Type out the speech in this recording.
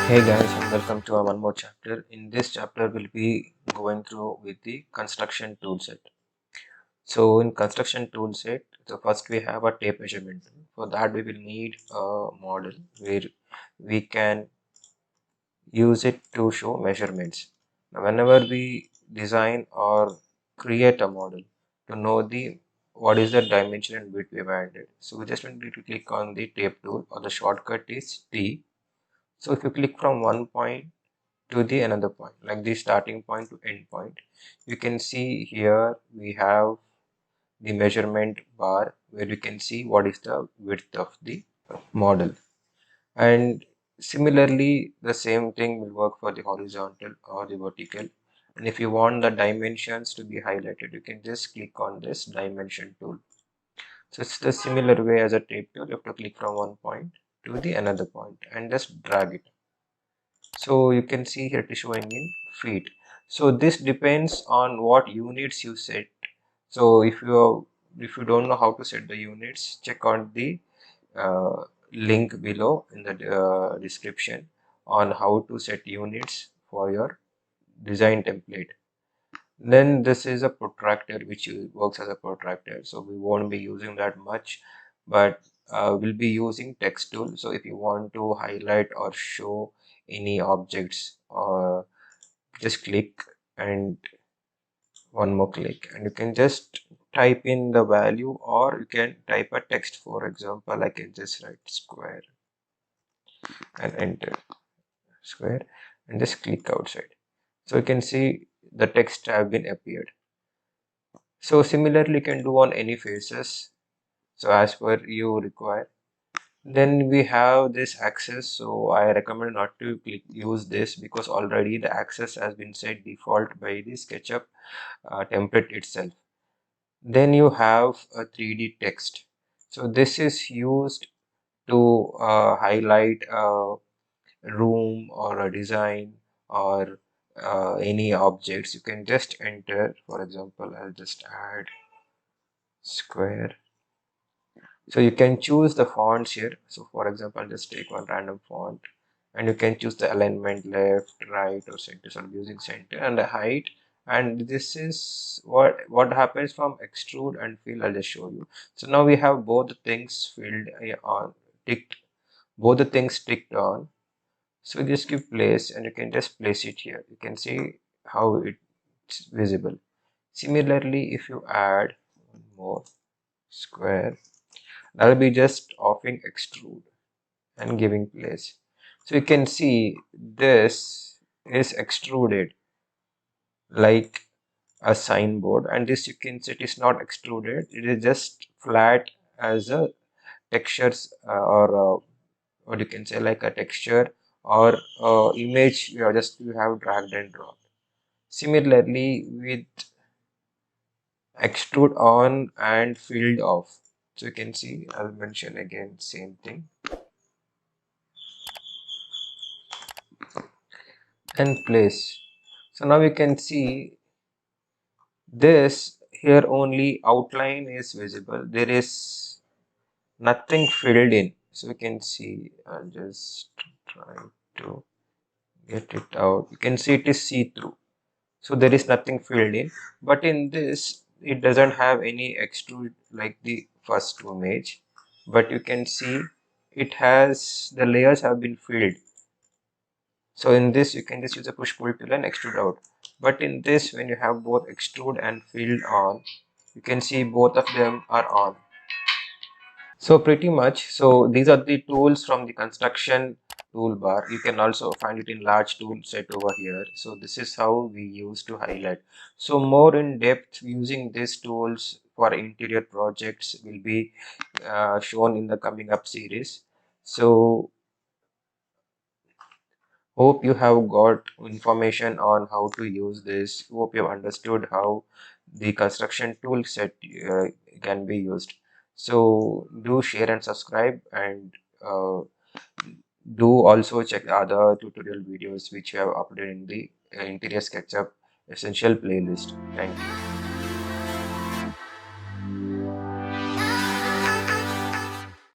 Hey guys, and welcome to our one more chapter. In this chapter, we'll be going through with the construction toolset. So in construction toolset, so first we have a tape measurement tool. For that, we will need a model where we can use it to show measurements. Now, whenever we design or create a model to know the what is the dimension and width we've added. So we just need to click on the tape tool, or the shortcut is T. So if you click from one point to the another point, like the starting point to end point, you can see here we have the measurement bar where you can see what is the width of the model. And similarly, the same thing will work for the horizontal or the vertical. And if you want the dimensions to be highlighted, you can just click on this dimension tool. So it's the similar way as a tape tool. You have to click from one point to the another point and just drag it. So you can see here it is showing in feet. So this depends on what units you set. So if you don't know how to set the units, check on the link below in the description on how to set units for your design template. Then this is a protractor which works as a protractor, so we won't be using that much, but we'll be using text tool. So if you want to highlight or show any objects, just click and one more click, and you can just type in the value, or you can type a text. For example, I can just write square and enter square and just click outside. So you can see the text have been appeared. So similarly, you can do on any faces. So as per you require. Then we have this access. So I recommend not to use this because already the access has been set default by the SketchUp template itself. Then you have a 3D text. So this is used to highlight a room or a design or any objects. You can just enter, for example, I'll just add square. So you can choose the fonts here. So for example, just take one random font and you can choose the alignment left, right, or center. So I'm using center and the height. And this is what happens from extrude and fill. I'll just show you. So now we have both the things filled on ticked, both the things ticked on. So just give place and you can just place it here. You can see how it's visible. Similarly, if you add one more square, that'll be just offing extrude and giving place. So you can see this is extruded like a signboard, and this you can see it is not extruded, it is just flat as a textures or what you can say like a texture or image you have dragged and dropped. Similarly with extrude on and filled off, so you can see I'll mention again same thing and place. So now you can see this here only outline is visible, there is nothing filled in. So you can see, I'll just try to get it out. You can see it is see-through, so there is nothing filled in. But in this it doesn't have any extrude like the first image, but you can see it has the layers have been filled. So in this, you can just use a push pull tool and extrude out. But in this, when you have both extrude and filled on, you can see both of them are on. So pretty much, so these are the tools from the construction toolbar. You can also find it in large tool set over here. So this is how we use to highlight. So more in depth using these tools for interior projects will be shown in the coming up series. So hope you have got information on how to use this. Hope you have understood how the construction tool set can be used. So do share and subscribe, and do also check other tutorial videos which we have uploaded in the interior SketchUp essential playlist. Thank you.